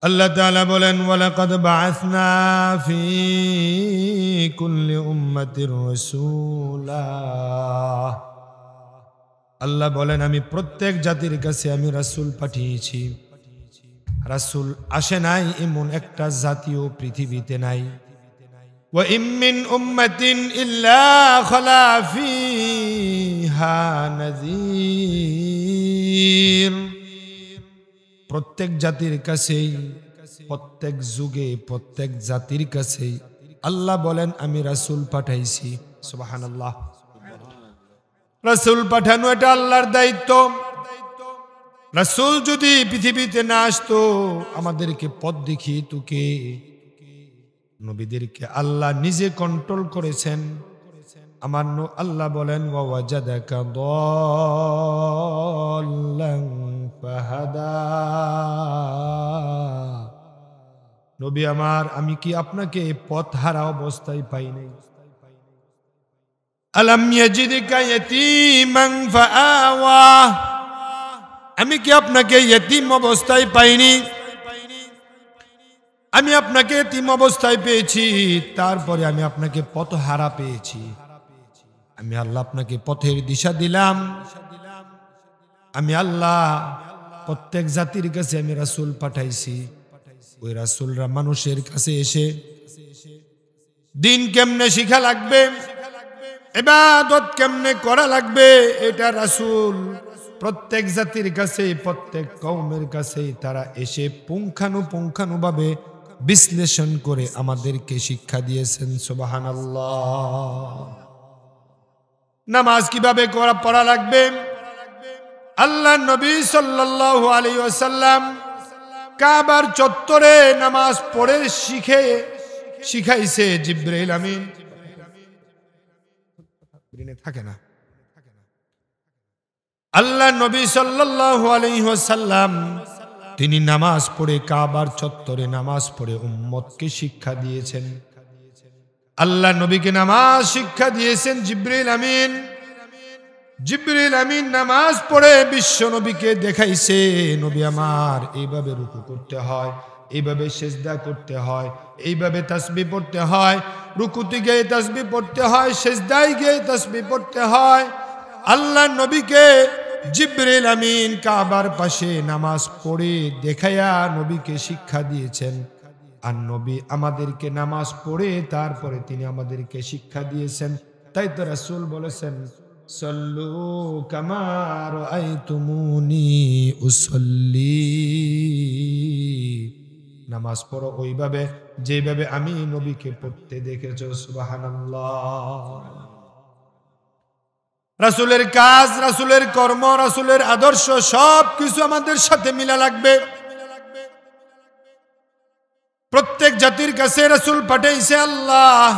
আল্লাহ তাআলা বলেন ওয়ালাকাদ বাআসনা ফি কুল্লি উম্মাতির রাসূলা। আল্লাহ বলেন আমি প্রত্যেক জাতির কাছে আমি রাসূল পাঠিয়েছি। রাসূল আসে নাই এমন একটা জাতীয় পৃথিবীতে নাই। ওয়া ইম মিন উম্মাতিন ইল্লা খালা ফিহা নাযীর। প্রত্যেক জাতির কাছেই, প্রত্যেক যুগে, প্রত্যেক জাতির কাছেই আল্লাহ বলেন আমি রাসূল পাঠাইছি। সুবহানাল্লাহ। রাসূল পাঠানো এটা আল্লাহর দায়িত্ব। রাসূল যদি পৃথিবীতে না আসতো, আমাদেরকে পথ দেখিয়ে তোকে নবীদেরকে আল্লাহ নিজে কন্ট্রোল করেছেন। আমার আল্লাহ বলেন ওয়া ওয়াজাদাকা দাল্লান ফাহাদা। নবী আমার, আমি কি আপনাকে পথ হারা অবস্থায় পাই নাই? আলাম ইয়াজিদকা ইয়াতীমান ফাআওয়া। আমি কি আপনাকে ইয়তীম অবস্থায় পাইনি? আমি আপনাকে ইয়তীম অবস্থায় পেয়েছি, তারপরে আমি আপনাকে পথ হারা পেয়েছি। আমি আল্লাহ আপনাকে পথের দিশা দিলাম। আমি আল্লাহ প্রত্যেক জাতির কাছে আমি রাসূল পাঠাইছি। ওই রাসূলরা মানুষের কাছে এসে দিন কেমনে শিখা লাগবে, ইবাদত কেমনে করা লাগবে, এটা রাসূল প্রত্যেক জাতির কাছে, প্রত্যেক কওমের কাছে তারা এসে পুঙ্খানুপুঙ্খানুভাবে বিশ্লেষণ করে আমাদেরকে শিক্ষা দিয়েছেন। সুবহানাল্লাহ। নামাজ কিভাবে পড়া লাগবে, আল্লাহ নবী সাল্লাল্লাহু আলাইহি ওয়াসাল্লাম কাবার চত্বরে নামাজ পড়ে শিখাইছে জিবরাইল আমিন। থাকে না, আল্লাহ নবী সাল্লাল্লাহু আলাইহি ওয়াসাল্লাম তিনি নামাজ পড়ে কাবার চত্বরে নামাজ পড়ে উম্মতকে শিক্ষা দিয়েছেন। আল্লাহ নবীকে নামাজ শিক্ষা দিয়েছেন জিবরাইল আমিন। জিবরাইল আমিন নামাজ পড়ে বিশ্ব নবীকে দেখাইছে, নবী আমার এইভাবে রুকু করতে হয়, এইভাবে সিজদা করতে হয়, এইভাবে তাসবিহ পড়তে হয়, রুকুতে গিয়ে তাসবিহ পড়তে হয়, সিজদায় গিয়ে তাসবিহ পড়তে হয়। আল্লাহ নবীকে জিবরাইল আমিন কাবার পাশে নামাজ পড়ে দেখায়া নবীকে শিক্ষা দিয়েছেন। আর নবী আমাদেরকে নামাজ পড়ে তারপরে তিনি আমাদেরকে শিক্ষা দিয়েছেন। তাই তো রাসূল বলেছেন সল্লু কামা রাআইতুমুনি উসাল্লি। নামাজ পড়ো ওইভাবে যেভাবে আমি নবীকে পড়তে দেখেছো। সুবহানাল্লাহ। রাসূলের কাজ, রাসূলের কর্ম, রাসূলের আদর্শ সব কিছু আমাদের সাথে মিলা লাগবে। প্রত্যেক জাতির কাছে রাসূল পাঠাইছে আল্লাহ।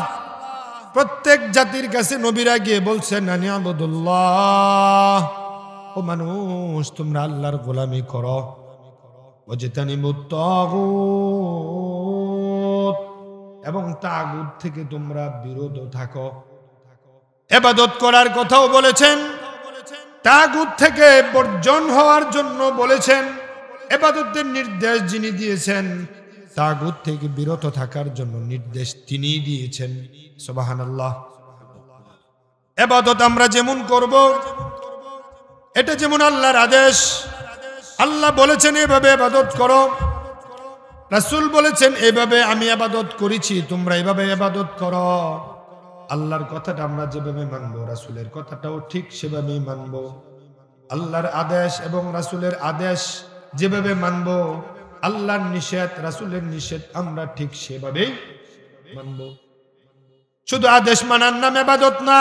প্রত্যেক জাতির কাছে নবীরা গিয়ে বলছেন আনি আবুদুল্লাহ, ও মানুষ তোমরা আল্লাহর গোলামি করো, ওয়াজতানিবুত তাগুত, এবং তাগুত থেকে তোমরা বিরত থাকো। ইবাদত করার কথাও বলেছেন, তাগুত থেকে বর্জন হওয়ার জন্য বলেছেন। ইবাদতের নির্দেশ যিনি দিয়েছেন, তাগুত থেকে বিরত থাকার জন্য নির্দেশ তিনিই দিয়েছেন। সুবহানাল্লাহ। ইবাদত আমরা যেমন করব, এটা যেমন আল্লাহর আদেশ। আল্লাহ বলেছেন এভাবে ইবাদত করো, রাসূল বলেছেন এভাবে আমি ইবাদত করেছি, তোমরা এভাবে ইবাদত করো। আল্লাহর কথাটা আমরা যেভাবে মানবো, রাসূলের কথাটাও ঠিক সেভাবেই মানবো। আল্লাহর আদেশ এবং রাসূলের আদেশ যেভাবে মানবো, আল্লাহর নিষেধ, রাসূলের নিষেধ আমরা ঠিক সেভাবেই মানবো। শুধু আদেশ মানার নাম ইবাদত না,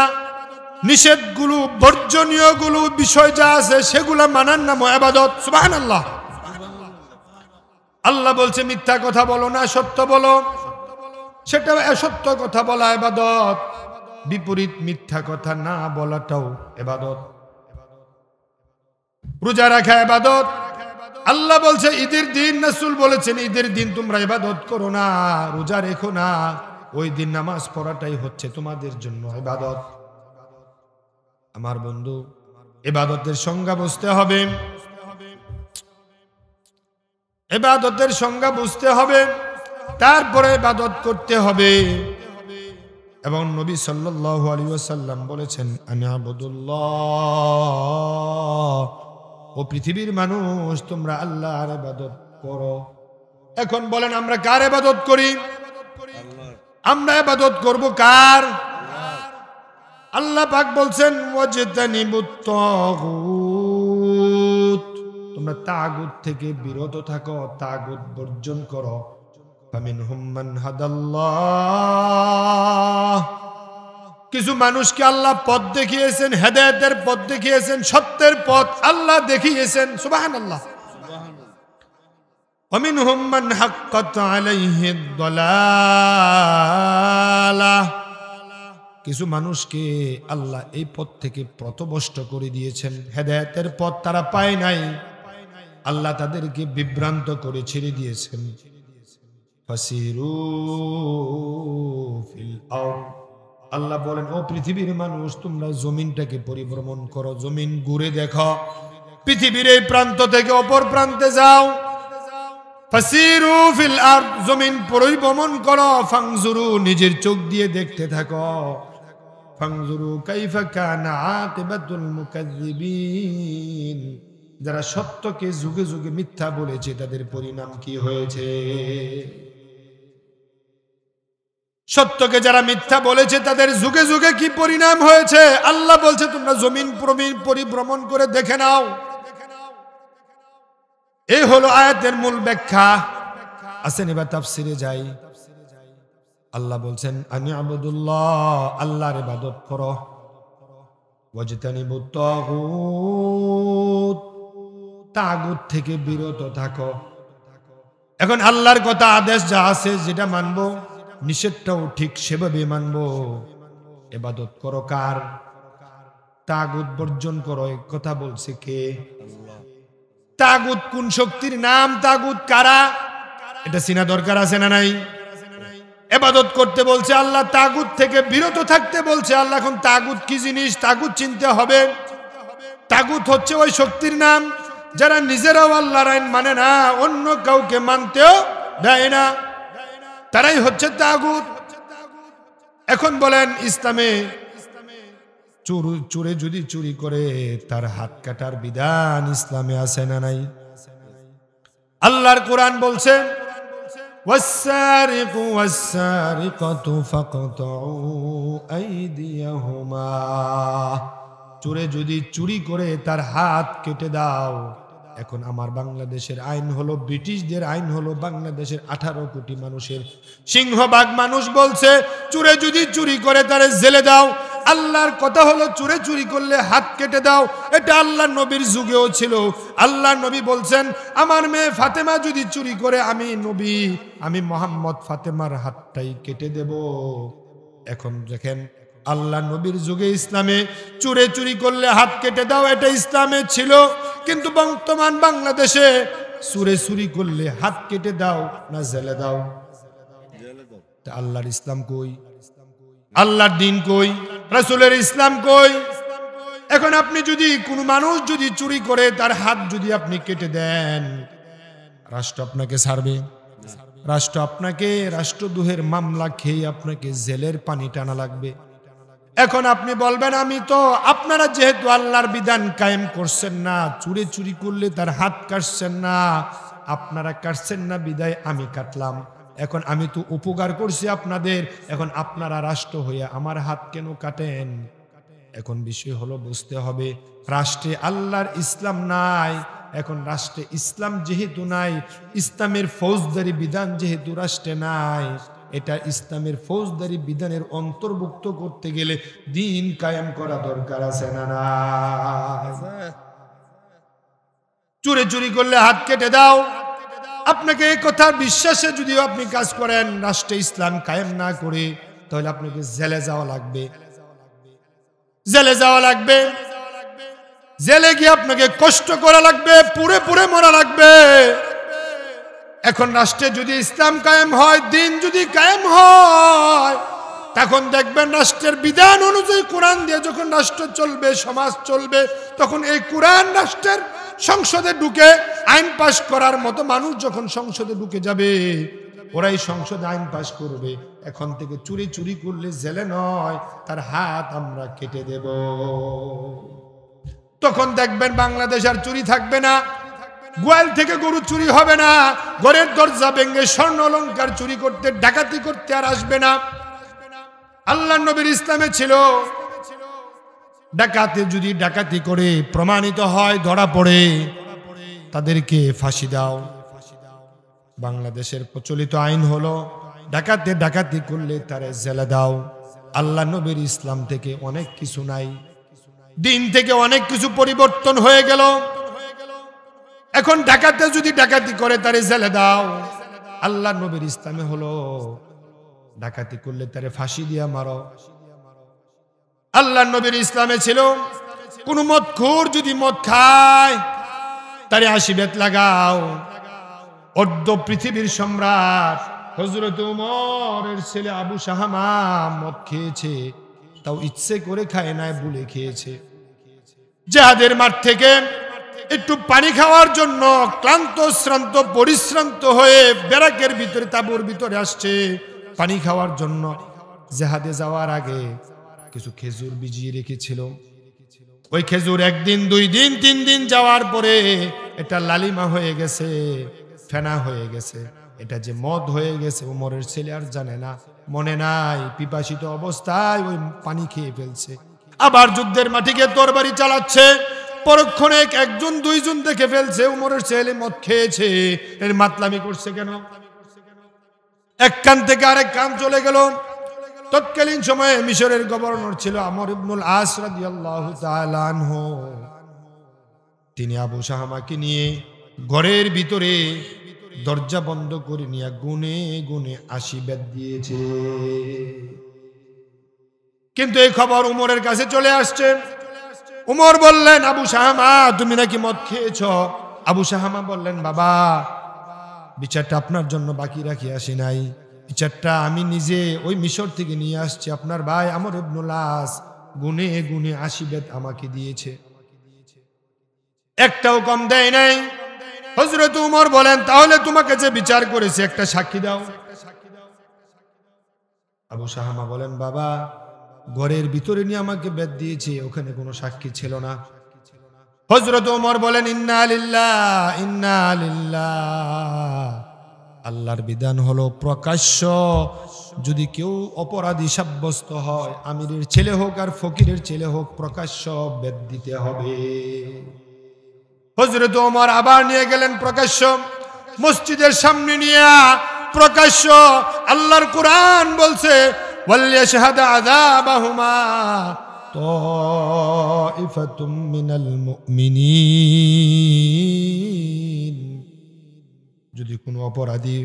নিষেধগুলো, বর্জনীয় গুলো বিষয় যা আছে সেগুলো মানার নাম ইবাদত। সুবহানাল্লাহ। আল্লাহ বলছে মিথ্যা কথা বলো না, সত্য বলো। সেটা সত্য কথা বলা ইবাদত, বিপরীত মিথ্যা কথা না বলাটাও ইবাদত। রোজা রাখা ইবাদত। আল্লাহ বলছে ঈদের দিন, রাসূল বলেছেন ঈদের দিন তোমরা ইবাদত করো না, রোজা রেখো না, ওই দিন নামাজ পড়াটাই হচ্ছে তোমাদের জন্য ইবাদত। আমার বন্ধু, ইবাদতের সংজ্ঞা বুঝতে হবে। ইবাদতের সংজ্ঞা বুঝতে হবে, তারপরে ইবাদত করতে হবে। এবং নবী সাল্লাল্লাহু আলাইহি ওয়াসাল্লাম বলেছেন, আনি'বুদুল্লাহ, ও পৃথিবীর মানুষ তোমরা আল্লাহর ইবাদত করো। এখন বলেন আমরা কার ইবাদত করি? আমরা ইবাদত করব কার? আল্লাহ পাক বলছেন, ওয়াজতানিবুত তাগুত, তোমরা তাগুত থেকে বিরত থাকো, তাগুত বর্জন করো। ফামিনহুম মান হাদাল্লাহ, কিছু মানুষকে আল্লাহ পথ দেখিয়েছেন, হেদায়েতের পথ দেখিয়েছেন, সত্যের পথ আল্লাহ দেখিয়েছেন। সুবহানাল্লাহ। ওয়ামিনহুম মান হাক্কাত আলাইহিদ দালালাহ, কিছু মানুষকে আল্লাহ এই পথ থেকে পথভ্রষ্ট করে দিয়েছেন, হেদায়েতের পথ তারা পায় নাই, আল্লাহ তাদেরকে বিভ্রান্ত করে ছেড়ে দিয়েছেন। ফাসিরু ফিল আরদ, আল্লাহ বলেন ও পৃথিবীর মানুষ তোমরা জমিনটাকে পরিভ্রমণ করো, জমিন ঘুরে দেখো, পৃথিবীর এই প্রান্ত থেকে অপর প্রান্তে যাও। ফাসিরু ফিল আরদ, জমিন পরিভ্রমণ করো। ফাংজুরু, নিজের চোখ দিয়ে দেখতে থাকো। ফাংজুরু কাইফা কানা আকিবাতুল মুকাজ্জিবিন, যারা সত্যকে যুগে যুগে মিথ্যা বলেছে তাদের পরিণাম কি হয়েছে। সত্যকে যারা মিথ্যা বলেছে তাদের যুগে যুগে কি পরিণাম হয়েছে। আল্লাহ বলছে তোমরা জমিন পরিভ্রমণ করে দেখে নাও। এই হলো আয়াতের মূল ব্যাখ্যা। আসেন এবার তাফসিরে যাই। আল্লাহ বলছেন, আনি'বুদুল্লাহ, আল্লাহর ইবাদত করো। ওয়াজতানিবুত তাগুত, তাগুত থেকে বিরত থাকো। এখন আল্লাহর কথা আদেশ যা আছে যেটা মানবো, নিষেধটাও ঠিক সেভাবে মানবো। ইবাদত করো কার? তাগুত বর্জন করো, এই কথা বলছে কে? তাগুত কোন শক্তির নাম? তাগুত কারা? এটা চিনা দরকার আছে না নাই? ইবাদত করতে বলছে আল্লাহ, তাগুত থেকে বিরত থাকতে বলছে আল্লাহ। এখন তাগুত কি জিনিস? তাগুত চিনতে হবে। তাগুত হচ্ছে ওই শক্তির নাম যারা নিজেরাও আল্লাহর আইন মানে না, অন্য কাউকে মানতেও দেয় না, তারাই হচ্ছে তাগুত। এখন বলেন ইসলামে চোরে যদি চুরি করে তার হাত কাটার বিধান ইসলামে আছে না নাই? আল্লাহর কোরআন বলছে, ওয়াস-সারিকু ওয়াস-সারিকাতু ফাকতাউ আইদিয়াহুমা, চোরে যদি চুরি করে তার হাত কেটে দাও। এখন আমার বাংলাদেশের আইন হলো, ব্রিটিশদের আইন হলো, বাংলাদেশের 18 কোটি মানুষের সিংহভাগ মানুষ বলছে চোরে যদি চুরি করে তারে জেলে দাও। আল্লাহর কথা হলো চোরে চুরি করলে হাত কেটে দাও। এটা আল্লাহর নবীর যুগেও ছিল। আল্লাহর নবী বলছেন, আমার মেয়ে ফাতেমা যদি চুরি করে, আমি নবী, আমি মোহাম্মদ ফাতেমার হাতটাই কেটে দেব। এখন দেখেন আল্লাহ নবীর যুগে ইসলামে চোরে চুরি করলে হাত কেটে দাও, এটা ইসলামে ছিল। কিন্তু বর্তমান বাংলাদেশে চোরে চুরি করলে হাত কেটে দাও না জেলে দাও? আল্লাহর ইসলাম কই? আল্লাহর দিন কই? রাসূলের ইসলাম কই? এখন আপনি যদি কোনো মানুষ যদি চুরি করে তার হাত যদি আপনি কেটে দেন, রাষ্ট্র আপনাকে ছাড়বে? রাষ্ট্র আপনাকে রাষ্ট্রদ্রোহের মামলা খেয়ে আপনাকে জেলের পানি টানা লাগবে। এখন আপনি বলবেন, আমি তো, আপনারা যেহেতু আল্লাহর বিধান কায়েম করছেন না, চুরি চুরি করলে তার হাত কাটছেন না, আপনারা কাটছেন না বিদায় আমি কাটলাম। এখন আমি তো উপকার করছি আপনাদের, এখন আপনারা রাষ্ট্র হইয়া আমার হাত কেন কাটেন? এখন বিষয় হলো বুঝতে হবে, রাষ্ট্রে আল্লাহর ইসলাম নাই। এখন রাষ্ট্রে ইসলাম যেহেতু নাই, ইসলামের ফৌজদারি বিধান যেহেতু রাষ্ট্রে নাই, এটা ইসলামের ফৌজদারি বিধানের অন্তর্ভুক্ত করতে গেলে দিন কায়েম করা দরকার আছে না না? চুরি চুরি করলে হাত কেটে দাও, আপনাকে এই কথার বিশ্বাসে যদিও আপনি কাজ করেন, রাষ্ট্রে ইসলাম কায়েম না করে, তাহলে আপনাকে জেলে যাওয়া লাগবে। জেলে যাওয়া লাগবে, জেলে গিয়ে আপনাকে কষ্ট করা লাগবে, পুড়ে পুড়ে মরা লাগবে। এখন রাষ্ট্রে যদি ইসলাম কায়েম হয়, দিন যদি কায়েম হয়, তখন দেখবেন রাষ্ট্রের বিধান অনুযায়ী কোরআন দিয়ে যখন রাষ্ট্র চলবে, সমাজ চলবে, তখন এই কোরআন রাষ্ট্রের সংসদে ঢুকে আইন পাশ করার মতো মানুষ যখন সংসদে ঢুকে যাবে, ওরাই সংসদে আইন পাশ করবে, এখন থেকে চুরি চুরি করলে জেলে নয়, তার হাত আমরা কেটে দেব। তখন দেখবেন বাংলাদেশ আর চুরি থাকবে না, গোয়াল থেকে গরু চুরি হবে না, ঘরের দরজা ভেঙে স্বর্ণ অলংকার চুরি করতে, ডাকাতি করতে আর আসবে না। আল্লাহ নবীর ইসলামে ছিল ডাকাতে যদি ডাকাতি করে প্রমাণিত হয়, ধরা পড়ে, তাদেরকে ফাঁসি দাও। বাংলাদেশের প্রচলিত আইন হলো ডাকাতে ডাকাতি করলে তারে জেলে দাও। আল্লাহ নবীর ইসলাম থেকে অনেক কিছু নাই, দিন থেকে অনেক কিছু পরিবর্তন হয়ে গেল। এখন ডাকাতে যদি ডাকাতি করে তারে জেলে দাও। আল্লাহ নবীর ইসলামে হলো ডাকাতি করলে তারে ফাঁসি দিয়া মারো। আল্লাহ নবীর ইসলামে ছিল কোন মদখোর যদি মদ খায় তারে ৮০ বেত লাগাও। অর্ধ পৃথিবীর সম্রাট হযরত উমরের ছেলে আবু শাহামা মদ খেয়েছে, তাও ইচ্ছে করে খায় নাই, ভুলে খেয়েছে। জিহাদের মাঠ থেকে একটু পানি খাওয়ার জন্য ক্লান্ত শ্রান্ত পরিশ্রান্ত হয়ে ব্যারাকের ভিতরে, তাঁবুর ভিতরে আসছে পানি খাওয়ার জন্য। জিহাদে যাওয়ার আগে কিছু খেজুর ভিজিয়ে রেখেছিল। ওই খেজুর ১ দিন ২ দিন ৩ দিন যাওয়ার পরে এটা লালিমা হয়ে গেছে, ফেনা হয়ে গেছে। এটা যে মদ হয়ে গেছে উমরের ছেলে আর জানে না, মনে নাই, পিপাসিত অবস্থায় ওই পানি খেয়ে ফেলছে। আবার যুদ্ধের মাটিকে তরবারি চালাচ্ছে, পরক্ষণে ১ জন ২ জন দেখে ফেলছে উমরের ছেলে মদ খেয়েছে, এর মাতলামি করছে কেন। এক কান থেকে আরেক কান চলে গেল। তৎকালীন সময়ে মিশরের গভর্নর ছিল আমর ইবনুল আস রাদিয়াল্লাহু তাআলা আনহু। তিনি আবু শাহামাকে নিয়ে ঘরের ভিতরে দরজা বন্ধ করে নিয়ে গুনে গুনে ৮০ বেত দিয়েছে। কিন্তু এই খবর উমরের কাছে চলে আসছে। উমর বললেন, আবু শাহামা তুমি নাকি মদ খেয়েছ? আবু শাহামা বললেন, বাবা বিচারটা আপনার জন্য বাকি রাখি আসি নাই, বিচারটা আমি নিজে ওই মিশর থেকে নিয়ে আসছি। আপনার ভাই আমর ইবনুল আস গুনে গুনে ৮০ বেত আমাকে দিয়েছে, একটাও কম দেয় নাই। হযরত উমর বলেন, তাহলে তোমাকে যে বিচার করেছে একটা সাক্ষী দাও। আবু শাহামা বলেন, বাবা ঘরের ভিতরে নিয়ে আমাকে বেত দিয়েছে, ওখানে কোনো সাক্ষী ছিল না। হযরত উমর বলেন, ইন্না লিল্লাহ ইন্না লিল্লাহ। আল্লাহর বিধান হলো প্রকাশ্য যদি কেউ অপরাধী সাব্যস্ত হয়, আমিরের ছেলে হোক আর ফকিরের ছেলে হোক, প্রকাশ্য বেত দিতে হবে। হযরত ওমর আবার নিয়ে গেলেন প্রকাশ্য, মসজিদের সামনে নিয়ে প্রকাশ্য। আল্লাহর কোরআন বলছে, ওয়ালিয়াশহাদ আযাবাহুমা তাইফাতুম মিনাল মুমিনিন। যদি কোনো অপরাধী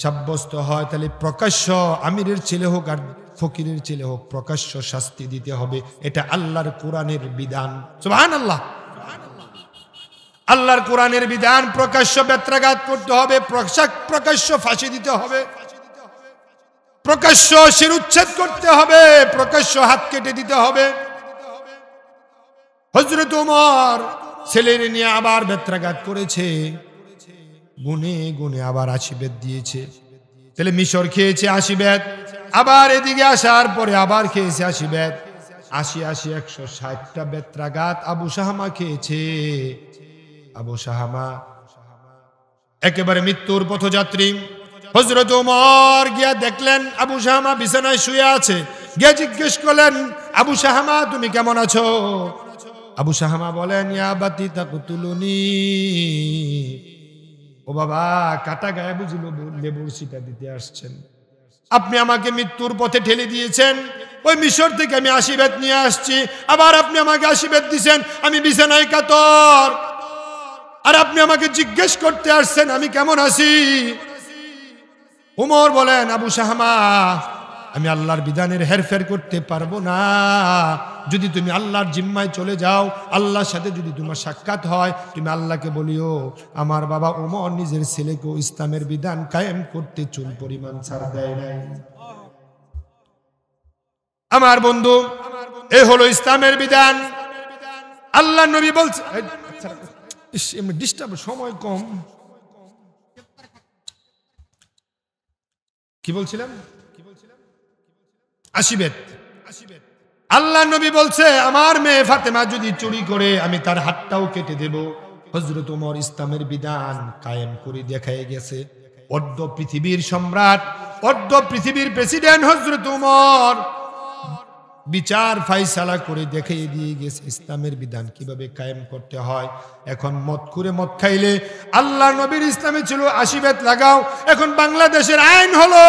সাব্যস্ত হয় তাহলে প্রকাশ্য, আমিরের ছেলে হোক আর ফকিরের ছেলে হোক, প্রকাশ্য শাস্তি দিতে হবে। এটা আল্লাহর কোরআনের বিধান। সুবহানাল্লাহ। আল্লাহর কোরআনের বিধান, প্রকাশ্য বেত্রাঘাত করতে হবে, প্রকাশ্য ফাঁসি দিতে হবে, প্রকাশ্য শিরুচ্ছেদ করতে হবে, প্রকাশ্য হাত কেটে দিতে হবে। হযরত ওমর ছেলের নিয়ে আবার বেত্রাঘাত করেছে, গুনে গুনে আবার ৮০ বেত দিয়েছে। তাহলে মিশর খেয়েছে ৮০ বেত, আবার এদিকে আসার পরে আবার খেয়েছে ৮০ বেত। ৮০ ৮০ ১৬০টা বেত্রাঘাত আবু শাহামা খেয়েছে। আবু শাহামা একেবারে মৃত্যুর পথযাত্রী। হযরত ওমর গিয়া দেখলেন আবু শাহামা বিছানায় শুয়ে আছে, গিয়া জিজ্ঞেস করলেন, আবু শাহামা তুমি কেমন আছো? আবু শাহামা বলেন, ইয়া বাতি তাকতুলুনি। ও বাবা, কাটা গায়ে বুঝি লেবুর ছিটা দিতে আসছেন? আপনি আমাকে মৃত্যুর পথে ঠেলে দিয়েছেন, ওই মিশর থেকে আমি ৮০ বেত নিয়ে আসছি, আবার আপনি আমাকে ৮০ বেত দিয়েছেন, আমি বিছানায় কাতর, আর আপনি আমাকে জিজ্ঞেস করতে আসছেন আমি কেমন আছি। উমর বলেন, আবু শাহামা আমি আল্লাহর বিধানের হেরফের করতে পারবো না। যদি তুমি আল্লাহর জিম্মায় চলে যাও, আল্লাহর সাথে যদি তোমার সাক্ষাৎ হয়, তুমি আল্লাহকে বলিও আমার বাবা ওমর নিজের ছেলেকে ইসলামের বিধান কায়েম করতে চুল পরিমাণ ছাড় দেয় নাই। আমার বন্ধু, এ হলো ইসলামের বিধান। আল্লাহ নবী বলছে, এমনি ডিস্টার্ব, সময় কম। কি বলছিলাম? আসিবেত। আল্লাহ নবী বলছে আমার মেয়ে ফাতেমা যদি চুরি করে আমি তার হাতটাও কেটে দেব। হযরত ওমর ইসলামের বিধান কায়েম করে দেখায় গেছে। অর্ধ পৃথিবীর সম্রাট, অর্ধ পৃথিবীর প্রেসিডেন্ট হযরত ওমর বিচার ফাইসালা করে দেখিয়ে দিয়ে গেছে ইসলামের বিধান কিভাবে কায়েম করতে হয়। এখন মদ করে মদ খাইলে, আল্লাহ নবীর ইসলামে ছিল 80 বেত লাগাও, এখন বাংলাদেশের আইন হলো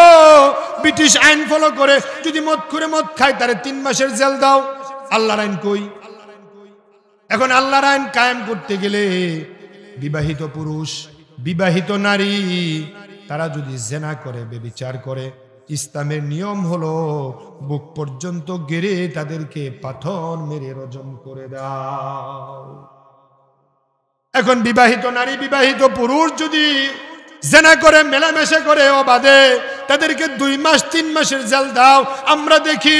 ব্রিটিশ আইন ফলো করে যদি মদ করে মদ খায় তারে 3 মাসের জেল দাও। আল্লাহর আইন কই? এখন আল্লাহর আইন কায়েম করতে গেলে বিবাহিত পুরুষ, বিবাহিত নারী তারা যদি জেনা করে, ব্যভিচার করে, ইসলামের নিয়ম হলো বুক পর্যন্ত গেড়ে তাদেরকে পাথর মেরে রজম করে দাও। এখন বিবাহিত নারী, বিবাহিত পুরুষ যদি জেনা করে, মেলামেশা করে অবাধে, তাদেরকে 2 মাস 3 মাসের জেল দাও। আমরা দেখি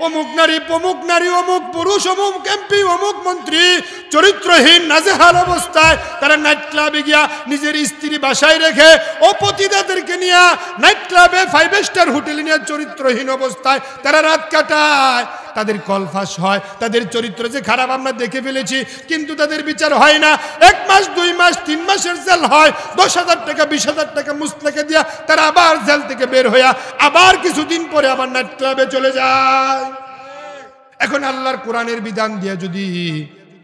অমুক নারী, অমুক নারী, অমুক পুরুষ, অমুক এমপি, অমুক মন্ত্রী চরিত্রহীন নাজেহাল অবস্থায় তারা নাইট ক্লাবে গিয়া নিজের স্ত্রী বাসায় রেখে অপতিদাদেরকে নিয়ে নাইট ক্লাবে 5 স্টার হোটেলে নিয়ে চরিত্রহীন অবস্থায় তারা রাত কাটায়। তাদের কলফাস হয়, তাদের চরিত্র যে খারাপ আমরা দেখে ফেলেছি, কিন্তু তাদের বিচার হয় না। 1 মাস 2 মাস 3 মাসের জেল হয়, 10,000 টাকা 20,000 টাকা মুসলেকে দিয়া তারা আবার জেল থেকে বের হইয়া আবার কিছুদিন পরে আবার নাইট ক্লাবে চলে যায়। এখন আল্লাহর কোরআনের বিধান দিয়া যদি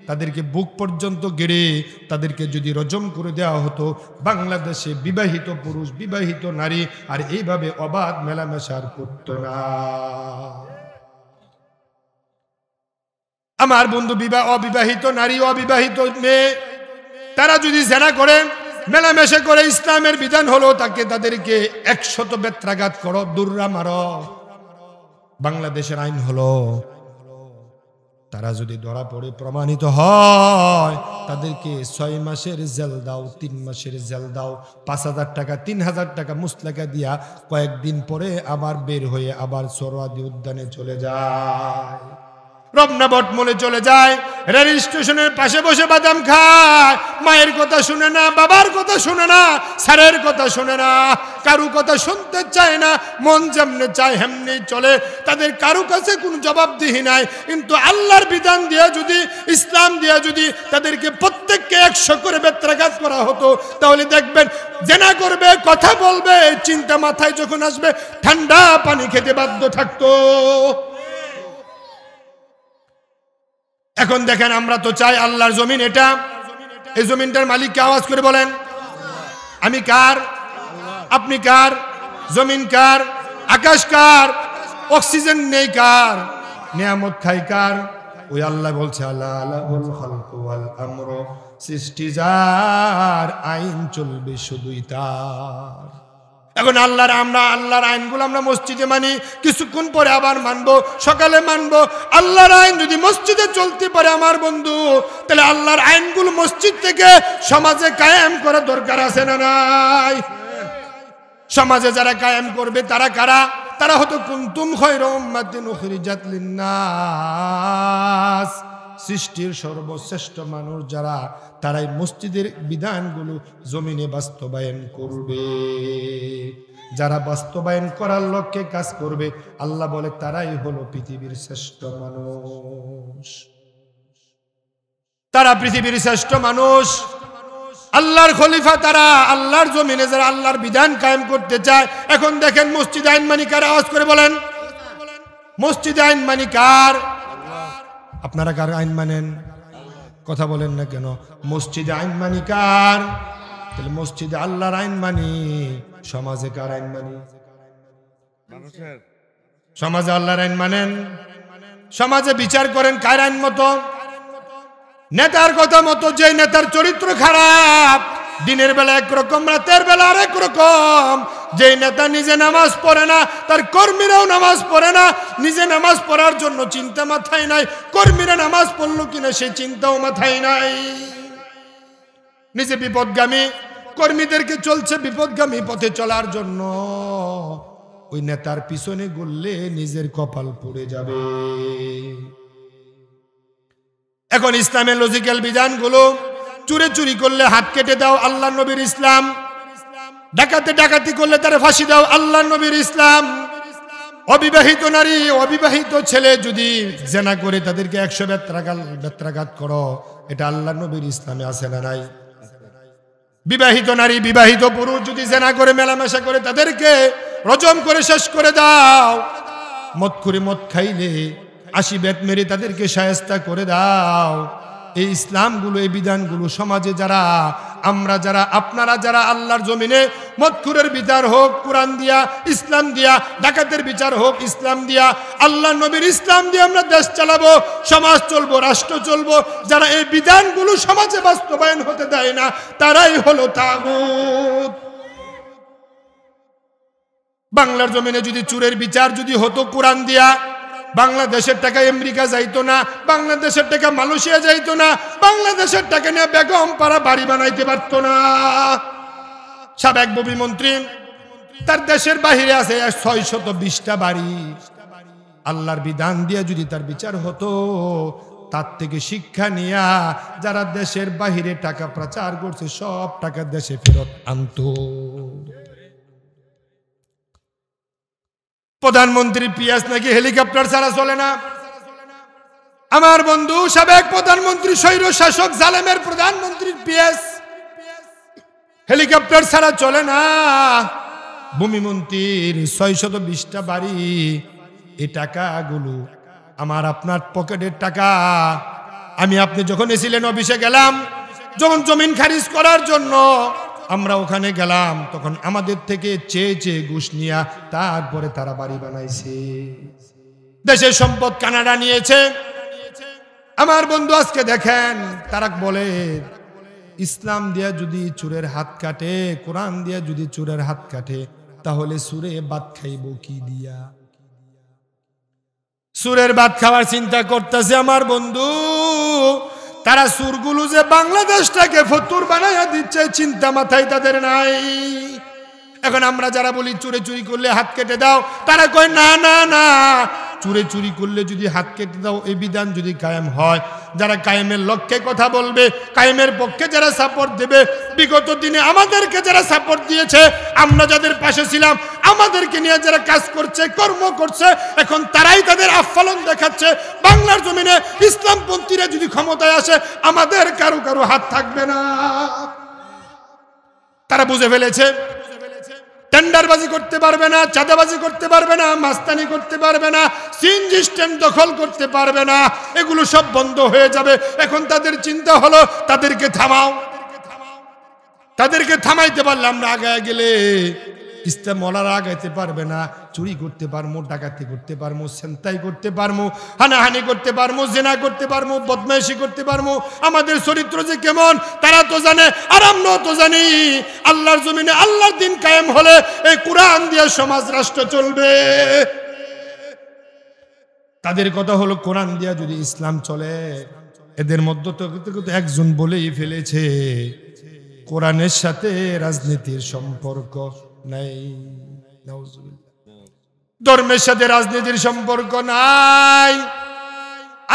তাদেরকে বুক পর্যন্ত গেড়ে তাদেরকে যদি রজম করে দেওয়া হতো, বাংলাদেশে বিবাহিত পুরুষ, বিবাহিত নারী আর এইভাবে অবাধ মেলামেশার করতো না। আমার বন্ধু, অবিবাহিত নারী, অবিবাহিত মেয়ে তারা যদি জেনা করে, মেলামেশা করে, ইসলামের বিধান হলো তাদেরকে 100 বেত্রাঘাত করো, দুর্রা মারো। বাংলাদেশের আইন হলো তারা যদি ধরা পড়ে প্রমাণিত হয় তাদেরকে 6 মাসের জেল দাও, 3 মাসের জেল দাও, 5,000 টাকা 3,000 টাকা মুসলেকা দিয়া কয়েকদিন পরে আবার বের হয়ে আবার সোহরাওয়ার্দী উদ্যানে চলে যায়, রমনা বটমূলে চলে যায়, রেল স্টেশনের পাশে বসে বাদাম খায়। মায়ের কথা শুনে না, বাবার কথা শুনে না, স্যারের কথা শুনে না, কারু কথা শুনতে চায় না, মন যেমনে চায় হেমনি চলে। তাদের কারু কাছে কোনো জবাবদিহি নাই। কিন্তু আল্লাহর বিধান দিয়া যদি, ইসলাম দিয়া যদি তাদেরকে প্রত্যেককে 100 করে বেত্রাঘাত করা হতো, তাহলে দেখবেন জেনা করবে, কথা বলবে, চিন্তা মাথায় যখন আসবে ঠান্ডা পানি খেতে বাধ্য থাকতো। এখন দেখেন, আমরা তো চাই আল্লাহর জমিন এটা, এই জমিনটার মালিককে আওয়াজ করে বলেন আমি কার? আপনি কার? জমিন কার? আকাশ কার? অক্সিজেন নেই কার? নিয়ামত খাই কার? ওই আল্লাহ বলছে আল্লাহ লাহুল খালকু ওয়াল আমরু, সৃষ্টি যার, আইন চলবে শুধুই তার। এখন আমরা আল্লাহর আইনগুলো আমরা মসজিদে মানি, কিছুক্ষণ পরে আবার মানবো, সকালে মানবো। আল্লাহর আইন যদি মসজিদে চলতে পারে আমার বন্ধু, তাহলে আল্লাহর আইনগুলো মসজিদ থেকে সমাজে কায়েম করা দরকার আছে না নাই? সমাজে যারা কায়েম করবে তারা কারা? তারা হতো কুনতুম খায়রা উম্মাতিন উখরিজাত লিন্নাস, সৃষ্টির সর্বশ্রেষ্ঠ মানুষ যারা, তারাই মসজিদের বিধানগুলো জমিনে বাস্তবায়ন করবে। যারা বাস্তবায়ন করার লক্ষ্যে কাজ করবে, আল্লাহ বলে তারাই হলো পৃথিবীর শ্রেষ্ঠ মানুষ। তারা পৃথিবীর শ্রেষ্ঠ মানুষ, আল্লাহর খলিফা তারা। আল্লাহর জমিনে যারা আল্লাহর বিধান কায়েম করতে চায়। এখন দেখেন মসজিদ আইন মানি কার? আওয়াজ করে বলেন মসজিদ আইন মানি কার? আপনারা কার আইন মানেন? কথা বলেন না কেন? মসজিদে আইন মানি কার? তাহলে মসজিদে আল্লাহর আইন মানি, সমাজে কার আইন মানি? সমাজে আল্লাহর আইন মানেন, সমাজে বিচার করেন কার আইন মতো? নেতার কথা মতো। যে নেতার চরিত্র খারাপ, দিনের বেলা একরকম, রাতের বেলা আরেক রকম। যে নেতা নিজে নামাজ পড়ে না, তার কর্মীরাও নামাজ পড়ে না। নিজে নামাজ পড়ার জন্য চিন্তা মাথায় নাই, কর্মীরা নামাজ পড়লো কিনা সেই চিন্তাও মাথায় নাই। নিজে বিপদগামী, কর্মীদেরকে চলছে বিপদগামী পথে চলার জন্য। ওই নেতার পিছনে ঘুরলে নিজের কপাল পুড়ে যাবে। এখন ইসলামের লজিক্যাল বিধানগুলো চুরে চুরি করলে হাত কেটে দাও, আল্লাহ নবীর ইসলাম। ডাকাতে ডাকাতি করলে তারা ফাঁসি দাও, আল্লাহ নবীর ইসলাম। অবিবাহিত নারী অবিবাহিত ছেলে যদি জেনা করে তাদেরকে 100 বেত্রাঘাত করো, এটা আল্লাহ নবীর ইসলামে আছে না নাই? বিবাহিত নারী বিবাহিত পুরুষ যদি জেনা করে মেলামেশা করে তাদেরকে রজম করে শেষ করে দাও। মদ করে মদ খাইলে 80 বেত মেরে তাদেরকে শায়েস্তা করে দাও। এই ইসলামগুলো, এই বিধানগুলো সমাজে যারা আমরা যারা আপনারা যারা আল্লাহর জমিনে মদখুরের বিচার হোক কোরআন দিয়া, ইসলাম দিয়া, ডাকাতের বিচার হোক ইসলাম দিয়া, আল্লাহ নবীর ইসলাম দিয়ে আমরা দেশ চালাবো, সমাজ চলবো, রাষ্ট্র চলবো। যারা এই বিধানগুলো সমাজে বাস্তবায়ন হতে দেয় না তারাই হলো তাগুত। বাংলার জমিনে যদি চুরের বিচার যদি হতো কোরআন দিয়া, বাংলাদেশের টাকা আমেরিকা যাইতো না, বাংলাদেশের টাকা মালয়েশিয়া যাইতো না, বাংলাদেশের টাকা নিয়ে বেগম পাড়া বাড়ি বানাইতে পারতো না। সাবেক ববি মন্ত্রী তার দেশের বাহিরে আছে 620টা বাড়ি। আল্লাহর বিধান দিয়ে যদি তার বিচার হতো, তার থেকে শিক্ষা নিয়া যারা দেশের বাহিরে টাকা প্রচার করছে সব টাকা দেশে ফেরত আনতো। প্রধানমন্ত্রী পিয়াস নাকি হেলিকপ্টার ছাড়া চলে না। আমার বন্ধু সাবেক প্রধানমন্ত্রী স্বৈর শাসক জালেমের প্রধানমন্ত্রীর পিয়াস হেলিকপ্টার ছাড়া চলে না। ভূমিমন্ত্রীর 620টা বাড়ি, এই টাকাগুলো আমার আপনার পকেটের টাকা। আমি আপনি যখন এসিলেন অফিসে গেলাম, যখন জমিন খারিজ করার জন্য আমরা ওখানে গেলাম, তখন আমাদের থেকে চেয়ে চেয়ে ঘুষ নিয়া তারপরে তারা বাড়ি বানাইছে। দেশের সম্পদ কানাডা নিয়েছে। আমার বন্ধু আজকে দেখেন তারা বলে ইসলাম দিয়া যদি চোরের হাত কাটে, কোরআন দিয়া যদি চোরের হাত কাটে, তাহলে সুরে ভাত খাইব কি দিয়া? সুরের ভাত খাওয়ার চিন্তা করতেছে আমার বন্ধু। তারা সুরগুলো যে বাংলাদেশটাকে ফতুর বানাইয়া দিচ্ছে চিন্তা মাথায় তাদের নাই। এখন আমরা যারা বলি চুরে চুরি করলে হাত কেটে দাও, তারা কয় না না না, চুরে চুরি করলে যদি হাত কেটে দাও এই বিধান যদি কায়েম হয়, যারা কায়েমের লক্ষ্যে কথা বলবে, কায়েমের পক্ষে যারা সাপোর্ট দেবে, বিগত দিনে আমাদেরকে যারা সাপোর্ট দিয়েছে, আমরা যাদের পাশে ছিলাম, আমাদেরকে নিয়ে যারা কাজ করছে, কর্ম করছে, এখন তারাই তাদের আফালন দেখাচ্ছে। বাংলার জমিনে ইসলামপন্থীরা যদি ক্ষমতায় আসে, আমাদের কারো কারো হাত থাকবে না। তারা বুঝে ফেলেছে টেন্ডারবাজি করতে পারবে না, চাঁদাবাজি করতে পারবে না, মাস্তানি করতে পারবে না, সিএনজি স্ট্যান্ড দখল করতে পারবে না, এগুলো সব বন্ধ হয়ে যাবে। এখন তাদের চিন্তা হলো তাদেরকে থামাও। তাদেরকে থামাইতে পারলে আমরা আগায় গেলে ইসলাম ওলারা আগাইতে পারবে না। চুরি করতে পারবো, ডাকাতি করতে পারবো, ছিনতাই করতে পারবো, হানাহানি করতে পারবো, জিনা করতে পারবো, বদমাইশি করতে পারবো। আমাদের চরিত্র যে কেমন তারা তো জানে, আর আমরাও তো জানি। আল্লাহর জমিনে আল্লাহর দিন কায়েম হলে এই কোরআন দিয়ে সমাজ রাষ্ট্র চলবে। তাদের কথা হলো কোরআন দিয়া যদি ইসলাম চলে। এদের মধ্যে তো একজন বলেই ফেলেছে কোরআনের সাথে রাজনীতির সম্পর্ক নাই। ধর্মের সাথে রাজনীতির সম্পর্ক নাই।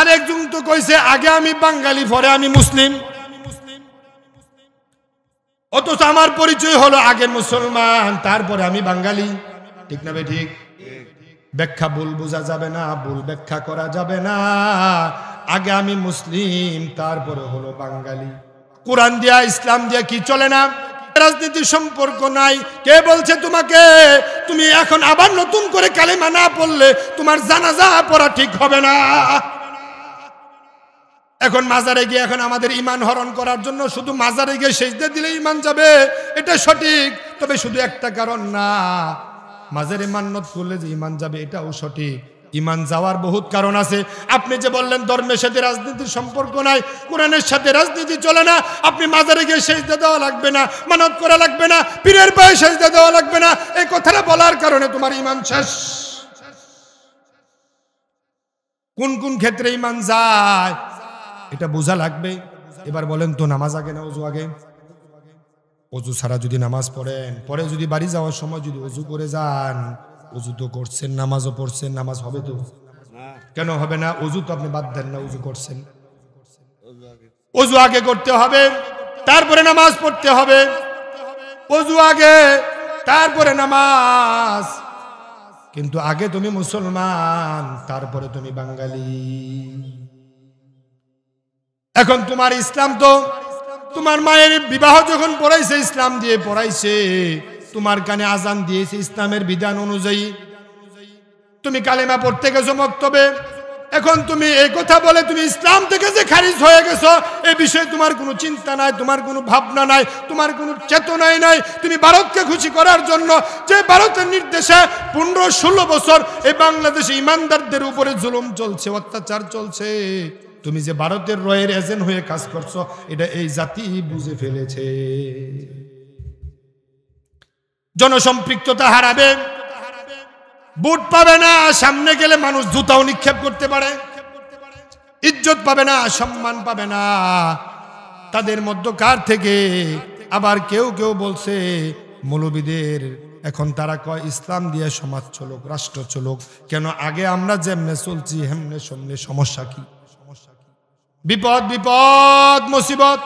আরেকজন তো কইছে আগে আমি বাঙালি পরে আমি মুসলিম, অথচ আমার পরিচয় হলো আগে মুসলমান তারপরে আমি বাঙালি। ঠিক না ভাই? ঠিক। ব্যাখ্যা ভুল বোঝা যাবে না, ভুল ব্যাখ্যা করা যাবে না। আগে আমি মুসলিম তারপরে হলো বাঙালি। কোরআন দিয়া ইসলাম দিয়া কি চলে না? রাজনীতির সম্পর্ক নাই। কে বলছে তোমাকে তুমি এখন আবার নতুন করে কালেমা না পড়লে তোমার জানাজা পড়া ঠিক হবে না? এখন মাজারে গিয়ে এখন আমাদের ঈমান হরণ করার জন্য শুধু মাজারে গিয়ে সেজদা দিলে ঈমান যাবে, এটা সঠিক। তবে শুধু একটা কারণ না, মাজারে মান্নত করলে যে ঈমান যাবে এটাও সঠিক। ঈমান যাওয়ার বহুত কারণ আছে। আপনি যে বললেন ধর্মের সাথে রাজনীতির সম্পর্ক নাই, কোরআনের সাথে রাজনীতি চলে না, আপনি মাজারে গিয়ে সেজদা দেওয়া লাগবে না, মানত করা লাগবে না, পীরের পায়ে সেজদা দেওয়া লাগবে না, এই কথাটা বলার কারণে তোমার ঈমান শেষ। কোন কোন ক্ষেত্রে ঈমান যায় এটা বোঝা লাগবে। এবার বলেন তো নামাজ আগে না অজু আগে? অজু ছাড়া যদি নামাজ পড়েন, পরে যদি বাড়ি যাওয়ার সময় যদি অজু করে যান, অজু তো করছেন, নামাজও পড়ছেন, নামাজ হবে তো? কেন হবে না? অজু তো আপনি বাদ দেন না, অজু করছেন। অজু আগে করতে হবে। তারপরে নামাজ পড়তে হবে, ওযু আগে তারপরে নামাজ। কিন্তু আগে তুমি মুসলমান, তারপরে তুমি বাঙালি। এখন তোমার ইসলাম তো তোমার মায়ের বিবাহ যখন পড়াইছে ইসলাম দিয়ে পড়াইছে, তোমার কানে আজান দিয়েছে ইসলামের বিধান অনুযায়ী, তুমি কালেমা পড়তে গেছো মক্তবে। এখন তুমি এই কথা বলে তুমি ইসলাম থেকে যে খারিজ হয়ে গেছো, এই বিষয়ে তোমার কোনো চিন্তা নাই, তোমার কোনো ভাবনা নাই, তোমার কোনো চেতনাই নাই। তুমি ভারতকে খুশি করার জন্য, যে ভারতের নির্দেশে 15-16 বছর এই বাংলাদেশে ইমানদারদের উপরে জুলুম চলছে, অত্যাচার চলছে, তুমি যে ভারতের রয়ের এজেন্ট হয়ে কাজ করছো, এটা এই জাতি বুঝে ফেলেছে। জনসম্পৃক্ততা হারাবে, ভোট পাবে না, সামনে গেলে মানুষ জুতাও নিক্ষেপ করতে পারে, ইজ্জত পাবে না, সম্মান পাবে না। তাদের মধ্যকার থেকে আবার কেউ কেউ বলছে মৌলবীদের, এখন তারা কয় ইসলাম দিয়ে সমাজ চলুক, রাষ্ট্র চলুক। কেন? আগে আমরা যেমনে চলছি হেমনে সামনে সমস্যা কি? বিপদ বিপদ মুসিবত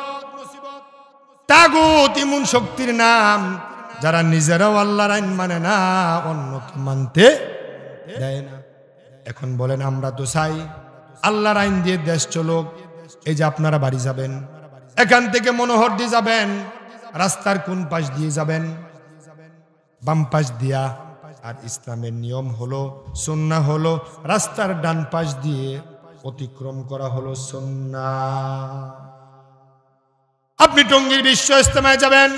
তাগুত ইমন শক্তির নাম, যারা নিজেরাও আল্লাহর আইন মানে না, অন্যকে মানতে দেয় না। এখন বলেন আমরা তো চাই আল্লাহর আইন দিয়ে দেশ চলুক। এই যে আপনারা বাড়ি যাবেন, এখান থেকে মনোহর দিয়ে যাবেন, রাস্তার কোন পাশ দিয়ে যাবেন? বাম পাশ দিয়া। আর ইসলামের নিয়ম হলো, সুন্নাহ হলো রাস্তার ডান পাশ দিয়ে অতিক্রম করা হলো সুন্নাহ। আপনি টঙ্গীর বিশ্ব ইজতেমায় যাবেন,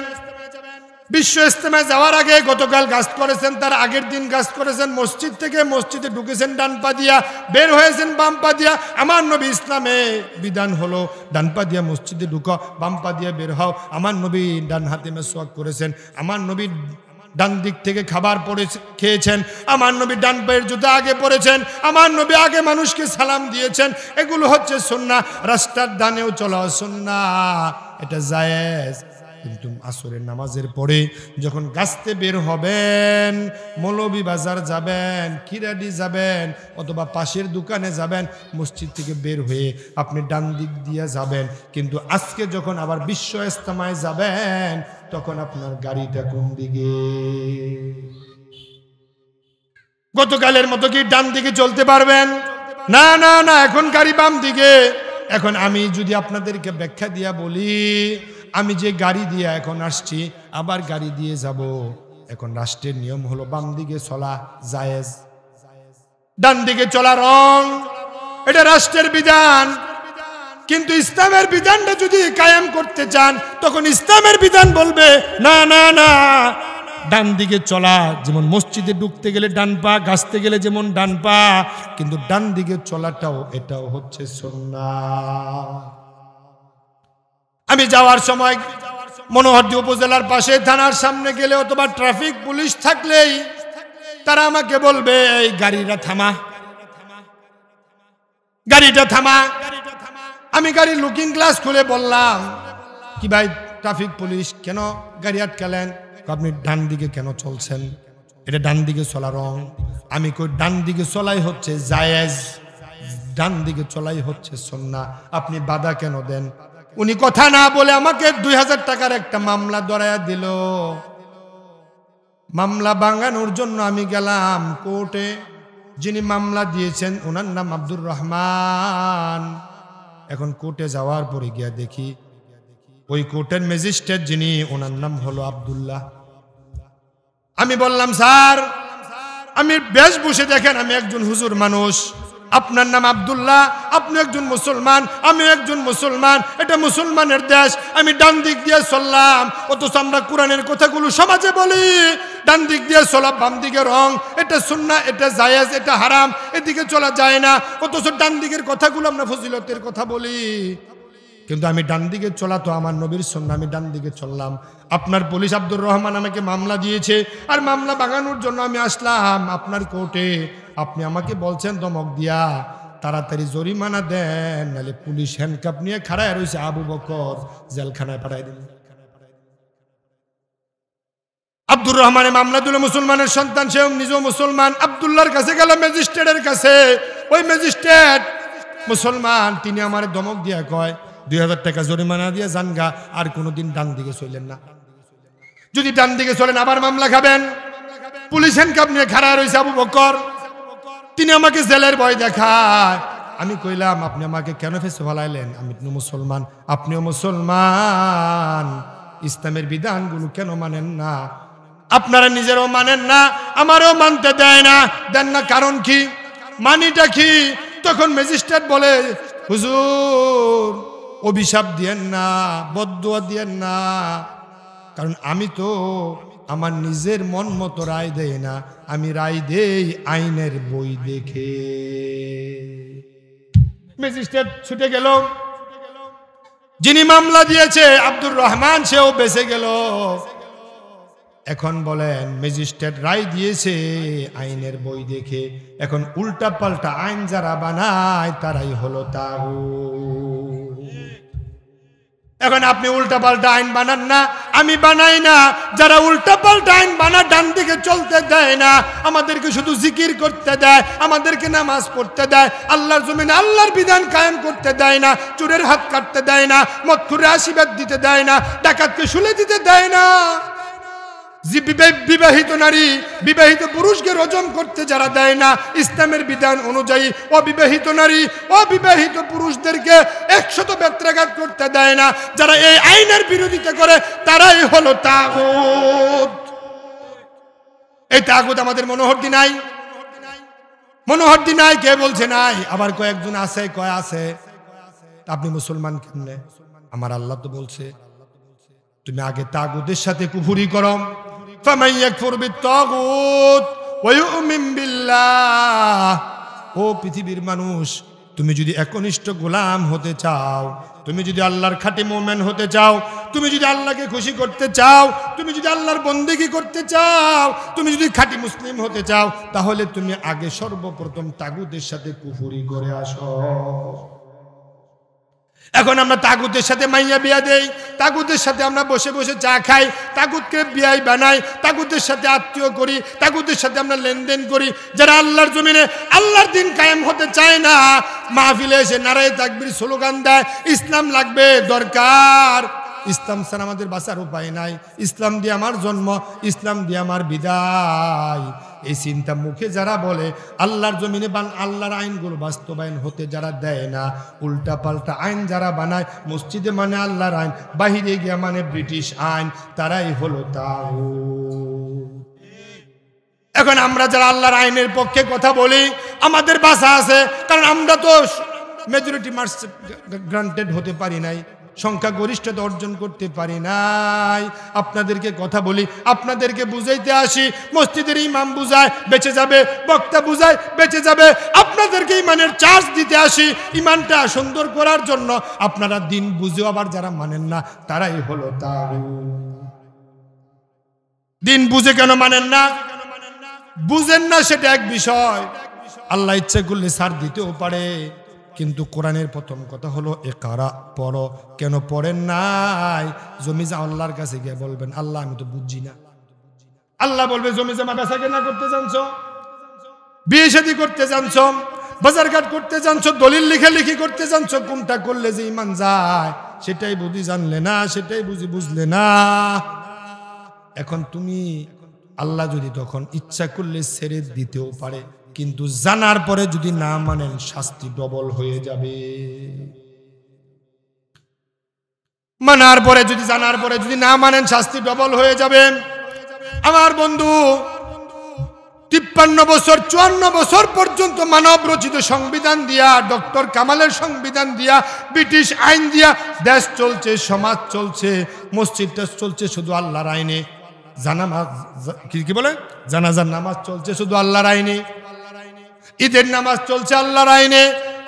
বিশ্ব ইজতেমায় যাওয়ার আগে গতকাল গাছ করেছেন, তার আগের দিন গাছ করেছেন, মসজিদ থেকে মসজিদে ঢুকেছেন ডান পা দিয়া, বের হয়েছেন বাম পা দিয়া। আমার নবী ইসলামে বিধান হলো ডান পা দিয়া মসজিদে ঢুকো, বাম পা দিয়া বের হও। আমার নবী ডান হাতে মেসওয়াক করেছেন, আমার নবী ডান দিক থেকে খাবার খেয়েছেন, আমার নবী ডান পায়ের জুতা আগে পরেছেন, আমার নবী আগে মানুষকে সালাম দিয়েছেন। এগুলো হচ্ছে সুন্নাহ। রাস্তার ডানেও চলা সুন্নাহ, এটা জায়েজ। কিন্তু আসরের নামাজের পরে যখন গাছতে বের হবেন, মৌলভী বাজার যাবেন, কিরাডি যাবেন, অথবা পাশের দোকানে যাবেন, মসজিদ থেকে বের হয়ে আপনি ডান দিক দিয়ে যাবেন। কিন্তু আজকে যখন আবার বিশ্ব ইজতেমায় যাবেন, তখন আপনার গাড়িটা কোন দিকে? গতকালের মতো কি ডান দিকে চলতে পারবেন? না না না, এখন গাড়ি বাম দিকে। এখন আমি যদি আপনাদেরকে ব্যাখ্যা দিয়া বলি, আমি যে গাড়ি দিয়ে এখন আসছি, আবার গাড়ি দিয়ে যাব, এখন রাষ্ট্রের নিয়ম হলো বাম দিকে চলা জায়েজ, ডান দিকে চলা রং, এটা রাষ্ট্রের বিধান। কিন্তু ইসলামের বিধানটা যদি কায়েম করতে চান, তখন ইসলামের বিধান বলবে না না না, ডান দিকে চলা। যেমন মসজিদে ঢুকতে গেলে ডান পা, গাছতে গেলে যেমন ডান পা, কিন্তু ডান দিকে চলাটাও এটাও হচ্ছে সুন্নাহ। আমি যাওয়ার সময় মনোহরদী উপজেলার পাশে থানার সামনে গেলে অথবা ট্রাফিক পুলিশ থাকলেই তারা আমাকে বলবে এই গাড়িটা থামা, গাড়িটা থামা। আমি গাড়ির লুকিং গ্লাস খুলে বললাম, কি ভাই ট্রাফিক পুলিশ, কেন গাড়ি আটকালেন? আপনি ডান দিকে কেন চলছেন? এটা ডান দিকে চলা রং। আমি কই ডান দিকে চলাই হচ্ছে জায়েজ, ডান দিকে চলাই হচ্ছে সুন্নাহ, আপনি বাধা কেন দেন? উনি কথা না বলে আমাকে 2000 টাকার একটা মামলা ধরায়া দিল। মামলা ভাঙানোর জন্য আমি গেলাম কোর্টে। যিনি মামলা দিয়েছেন ওনার নাম আব্দুর রহমান। এখন কোর্টে যাওয়ার পরে গিয়া দেখি ওই কোর্টের ম্যাজিস্ট্রেট যিনি, ওনার নাম হলো আব্দুল্লাহ। আমি বললাম, স্যার আমি বেশভূষে দেখেন আমি একজন হুজুর মানুষ, আপনার নাম আব্দুল্লাহ, আপনি একজন মুসলমান, আমি একজন মুসলমান, এটা মুসলমানের দেশ, আমি ডান দিক দিয়ে চললাম। অথচ আমরা কোরআনের কথাগুলো সমাজে বলি, ডান দিক দিয়ে চলা, বাম দিকে রং, এটা সুন্নাহ, এটা জায়েজ, এটা হারাম, এদিকে চলা যায় না। অথচ ডান দিকের কথাগুলো আমরা ফজিলতের কথা বলি। কিন্তু আমি ডান দিকে চলা তো আমার নবীর সুন্নাহ, আমি ডান দিকে চললাম। আপনার পুলিশ আব্দুর রহমান আমাকে মামলা দিয়েছে, আর মামলা ভাঙানোর জন্য আমি আসলাম আপনার কোর্টে। আপনি আমাকে বলছেন ধমক দিয়া তাড়াতাড়ি জরিমানা দেন, নাহলে পুলিশ হ্যান্ডকাপ নিয়ে খাড়ায় রয়েছে, আবু বকর জেলখানায় পাঠাই দিন। আব্দুর রহমানের মামলা দিল, মুসলমানের সন্তান, সে নিজেও মুসলমান। আব্দুল্লাহর কাছে গেল, ম্যাজিস্ট্রেটের কাছে। ওই ম্যাজিস্ট্রেট মুসলমান, তিনি আমার ধমক দিয়া কয়, 2000 টাকা জরিমানা দিয়ে জানগা, আর কোনোদিন ডান দিকে চললেন না। যদি ডান দিকে চলেন আবার মামলা খাবেন। পুলিশ হ্যান্ডকাপ নিয়ে খাড়া রয়েছে আবু বকর, তিনি আমাকে জেলের ভয় দেখায়। আমি কইলাম আপনি আমাকে কেন ফেসে ফেলাইলেন? আমি মুসলমান, আপনিও মুসলমান, ইসলামের বিধানগুলো কেন মানেন না? আপনারা নিজেরও মানেন না, আমারও মানতে দেয় না, দেন না, কারণ কি, মানিটা কি? তখন ম্যাজিস্ট্রেট বলে, হুজুর অভিশাপ দিয়েন না, বদদুয়া দিয়েন না, কারণ আমি তো আমার নিজের মন মতো রায় দেই না, আমি রায় দেই আইনের বই দেখে। ম্যাজিস্ট্রেট ছুটে গেল, যিনি মামলা দিয়েছে আব্দুর রহমান সেও বেঁচে গেল। এখন বলেন ম্যাজিস্ট্রেট রায় দিয়েছে আইনের বই দেখে, এখন উল্টা পাল্টা আইন যারা বানায় তারাই হলো তাগুত। এখন আপনি উল্টা পাল্টা আইন বানান না, আমি বানাই না, যারা উল্টা পাল্টা আইন বানায় ডান দিকে চলতে দেয় না, আমাদেরকে শুধু জিকির করতে দেয়, আমাদেরকে নামাজ পড়তে দেয়, আল্লাহর জমিনে আল্লাহর বিধান কায়েম করতে দেয় না, চোরের হাত কাটতে দেয় না, মদখুরের আশীর্বাদ দিতে দেয় না, ডাকাতকে শুলে দিতে দেয় না, বিবাহিত নারী বিবাহিত পুরুষকে রজম করতে যারা দেয় না ইসলামের বিধান অনুযায়ী, অবিবাহিত নারী অবিবাহিত পুরুষদেরকে 100 বেত্রাঘাত করতে দেয় না, যারা এই আইনের বিরোধিতা করে তারাই হলো তাগুত। এই তাগুত আমাদের মনোহরদি নাই, মনোহরদি নাই, কে বলছে নাই? আবার কয়েকজন আছে, কয় আছে। আপনি মুসলমান কেমনে? আমার আল্লাহ তো বলছে তুমি আগে তাগুতের সাথে কুফরি করো, ফামান ইয়াকফুর বিত-তাগুত ওয়া ইউমিন বিল্লাহ। ও পৃথিবীর মানুষ, তুমি যদি একনিষ্ঠ গোলাম হতে চাও, তুমি যদি আল্লাহর খাঁটি মুমিন হতে চাও, তুমি যদি আল্লাহকে খুশি করতে চাও, তুমি যদি আল্লাহর বন্দেগী করতে চাও, তুমি যদি খাঁটি মুসলিম হতে চাও, তাহলে তুমি আগে সর্বপ্রথম তাগুতের সাথে কুফরি করে আসো। এখন আমরা তাগুতের সাথে মাইয়া বিয়া দেই, তাগুতের সাথে আমরা বসে বসে চা খাই, তাগুতকে বিয়াই বানাই, তাগুতের সাথে আত্মীয় করি, তাগুতের সাথে আমরা লেনদেন করি। যারা আল্লাহর জমিনে আল্লাহর দিন কায়েম হতে চায় না, মাহফিলে এসে নারায়ে তাকবীর স্লোগান দেয়, ইসলাম লাগবে, দরকার, ইসলাম ছাড়া আমাদের বাঁচার উপায় নাই, ইসলাম দিয়ে আমার জন্ম, ইসলাম দিয়ে আমার বিদায়, এই চিন্তা মুখে যারা বলে, আল্লাহর জমিনে আল্লাহর আইনগুলো বাস্তবায়ন হতে যারা দেয় না, উল্টা পাল্টা আইন যারা বানায়, মসজিদে মানে আল্লাহর আইন, বাহিরে গিয়া মানে ব্রিটিশ আইন, তারাই হলো তাগুত। এখন আমরা যারা আল্লাহর আইনের পক্ষে কথা বলি, আমাদের বাঁচা আছে, কারণ আমরা তো মেজরিটি মার্কস গ্রান্টেড হতে পারি নাই, সংখ্যাগরিষ্ঠতা অর্জন করতে পারি নাই। আপনাদেরকে কথা বলি, আপনাদেরকে বুঝাইতে আসি, মসজিদের ইমাম বুঝায় বেঁচে যাবে, বক্তা বুঝায় বেঁচে যাবে, আপনাদেরকে ইমানের চার্জ দিতে আসি ইমানটা সুন্দর করার জন্য। আপনারা দিন বুঝেও আবার যারা মানেন না, তারাই হলো তাগুত। দিন বুঝে কেন মানেন না? বুঝেন না সেটা এক বিষয়, আল্লাহ ইচ্ছা করলে ছাড় দিতেও পারে, কিন্তু কোরআনের প্রথম কথা হলো ইকরা, পড়ো। কেন পড়েন নাই? জমি জমা আল্লাহর কাছে গিয়ে বলবেন, আল্লাহ আমি তো বুঝছি না। আল্লাহ বলবে, জমি জমা বেচা কেনা করতে জানছো, বিয়ে শাদী করতে জানছো, বাজারঘাট করতে জানছো, দলিল লিখালিখি করতে জানছো, কোনটা করলে যে ইমান যায় সেটাই বুঝি জানলে না, সেটাই বুঝি বুঝলে না। এখন তুমি আল্লাহ যদি তখন ইচ্ছা করলে ছেড়ে দিতেও পারে, কিন্তু জানার পরে যদি না মানেন শাস্তি ডবল হয়ে যাবে। মানার পরে যদি, জানার পরে যদি না মানেন শাস্তি ডবল হয়ে যাবে। আমার বন্ধু 53 বছর 54 বছর পর্যন্ত মানব রচিত সংবিধান দিয়া, ডক্টর কামালের সংবিধান দিয়া, ব্রিটিশ আইন দিয়া দেশ চলছে, সমাজ চলছে, মসজিদটা চলছে শুধু আল্লাহর আইনে, কি বলে জানাজার নামাজ চলছে শুধু আল্লাহর আইনে, ঈদের নামাজ চলছে আল্লাহর আইনে,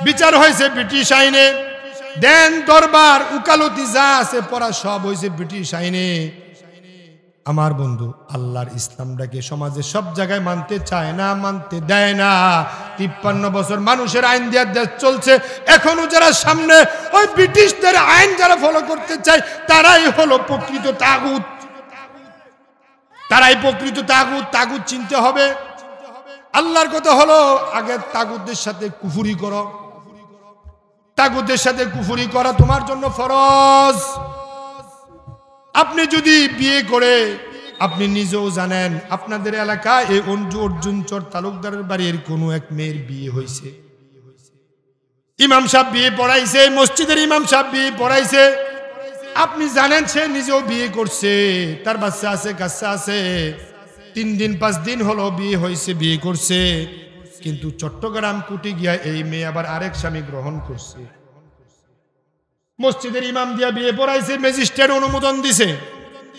বিচার হয়েছে ব্রিটিশ আইনে, দেন দরবার উকালতি যা আছে পড়া সব হয়েছে ব্রিটিশ আইনে। আমার বন্ধু আল্লাহর ইসলামটাকে সমাজে সব জায়গায় মানতে চায় না, মানতে দেয় না। 53 বছর মানুষের আইন দেওয়ার দেশ চলছে, এখনো যারা সামনে ওই ব্রিটিশদের আইন যারা ফলো করতে চায়, তারাই হলো প্রকৃত তাগুত, তারাই প্রকৃত তাগুত। তাগুত চিনতে হবে। আল্লাহর কথা হলো আগে তাগুতদের সাথে কুফরি করো, তাগুতের সাথে কুফরি করা তোমার জন্য ফরজ। আপনি যদি বিয়ে করে, আপনি নিজেও জানেন আপনাদের এলাকায় এই অর্জুন চর তালুকদারের বাড়ির কোনো এক মেয়ের বিয়ে হয়েছে, ইমাম সাহেব বিয়ে পড়াইছে, মসজিদের ইমাম সাহেব বিয়ে পড়াইছে, আপনি জানেন সে নিজেও বিয়ে করছে, তার বাচ্চা আছে, কাচ্চা আছে, 3 দিন 5 দিন হলো বিয়ে হয়েছে, বিয়ে করছে, কিন্তু চট্টগ্রাম কুটি গিয়া এই মেয়ে আবার আরেক স্বামী গ্রহণ করছে। মসজিদের ইমাম দিয়া বিয়ে পড়াইছে, ম্যাজিস্ট্রেট অনুমোদন দিছে।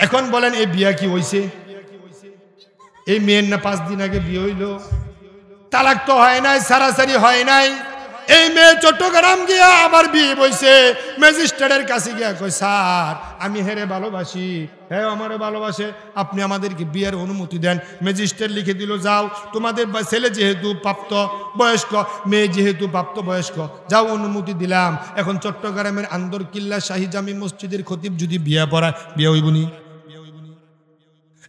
এখন বলেন এই বিয়া কি হইছে? এই মেয়ের না 5 দিন আগে বিয়ে হইল, তালাক তো হয় নাই, সারাসারি হয় নাই, এই মেয়ে চট্টগ্রাম গিয়া আবার বিয়ে বইছে। ম্যাজিস্ট্রেটের কাছে গিয়া কই, স্যার আমি হেরে ভালোবাসি, হ্যাঁ আমারে ভালোবাসে, আপনি আমাদেরকে বিয়ের অনুমতি দেন। ম্যাজিস্ট্রেট লিখে দিল, যাও তোমাদের ছেলে যেহেতু প্রাপ্ত বয়স্ক, মেয়ে যেহেতু প্রাপ্ত বয়স্ক, যাও অনুমতি দিলাম। এখন চট্টগ্রামের আন্দর কিল্লা শাহী জামি মসজিদের খতিব যদি বিয়ে পড়ায়, বিয়ে হইবনি?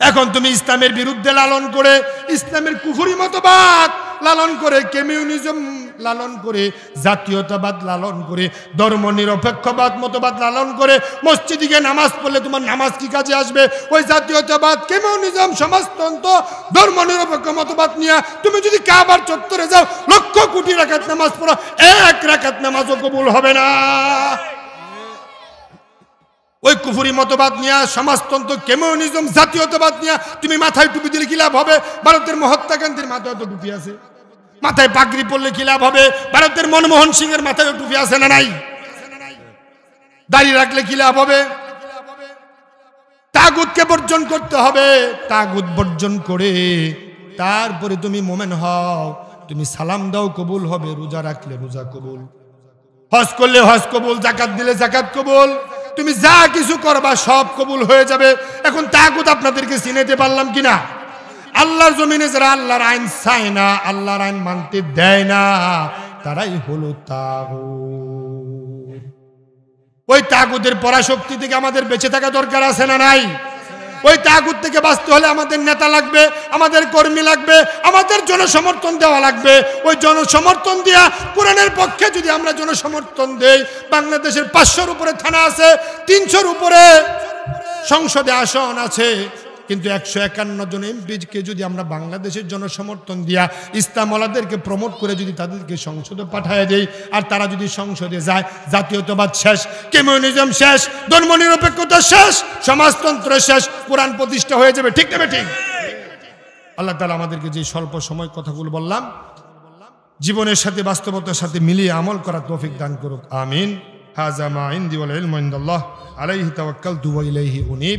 এখন তুমি ইসলামের বিরুদ্ধে লালন করে, ইসলামের কুফরি মতবাদ লালন করে, কমিউনিজম লালন করে, জাতীয়তাবাদ লালন করে, ধর্ম নিরপেক্ষবাদ মতবাদ লালন করে মসজিদে গিয়ে নামাজ পড়লে তোমার নামাজ কি কাজে আসবে? ওই জাতীয়তাবাদ, কমিউনিজম, সমাজতন্ত্র, ধর্ম নিরপেক্ষ মতবাদ নিয়ে তুমি যদি কাবার চত্বরে যাও, লক্ষ কোটি রাকাত নামাজ পড়ো, 1 রাকাত নামাজও কবুল হবে না। ওই কুফরি মতবাদ নিয়ে, সমাজতন্ত্র, কমিউনিজম, জাতীয়তাবাদ নিয়ে তুমি মাথায় টুপি দিলে কি লাভ হবে? ভারতের মহাত্মা গান্ধীর মাথায় তো টুপি আছে, মাথায় পাগড়ি পরলে কি লাভ হবে? ভারতের মনমোহন সিং এর মাথায় টুপি আছে না নাই? দাড়ি রাখলে কি লাভ হবে? তাগুতকে বর্জন করতে হবে। তাগুত বর্জন করে তারপরে তুমি মোমেন হও, তুমি সালাম দাও কবুল হবে, রোজা রাখলে রোজা কবুল, হজ করলে হজ কবুল, জাকাত দিলে জাকাত কবুল, তুমি যা কিছু করবা সব কবুল হয়ে যাবে। এখন তাগুত আপনাদেরকে চিনাইতে পারলাম কিনা? আল্লাহর জমিনে যারা আল্লাহর আইন চায় না, আল্লাহর আইন মানতে দেয় না, তারাই হলো তাগুত। ওই তাগুতের পরাশক্তি থেকে আমাদের বেঁচে থাকা দরকার আছে না নাই? ওই তাগুত থেকে বাঁচতে হলে আমাদের নেতা লাগবে, আমাদের কর্মী লাগবে, আমাদের জনসমর্থন দেওয়া লাগবে। ওই জনসমর্থন দিয়া কোরআনের পক্ষে যদি আমরা জনসমর্থন দেই, বাংলাদেশের 500-র উপরে থানা আছে, 300-র উপরে সংসদে আসন আছে, কিন্তু 151 জন এমপিকে যদি আমরা বাংলাদেশের জনসমর্থন দিয়া ইসলামওয়ালাদেরকে প্রমোট করে যদি তাদেরকে সংসদে পাঠায় দেই, আর তারা যদি সংসদে যায়, জাতীয়তাবাদ শেষ, কমিউনিজম শেষ, ধর্মনিরপেক্ষতা শেষ, সমাজতন্ত্র শেষ, কোরআন প্রতিষ্ঠা হয়ে যাবে। ঠিক না ঠিক? আল্লাহ তাআলা আমাদেরকে যে স্বল্প সময় কথাগুলো বললাম, জীবনের সাথে বাস্তবতার সাথে মিলিয়ে আমল করার তৌফিক দান করুক। আমিন। হাযা মা ইনদি ওয়াল ইলমু ইনদাল্লাহ আলাইহি তাওয়াক্কালতু ওয়া ইলাইহি উনীব।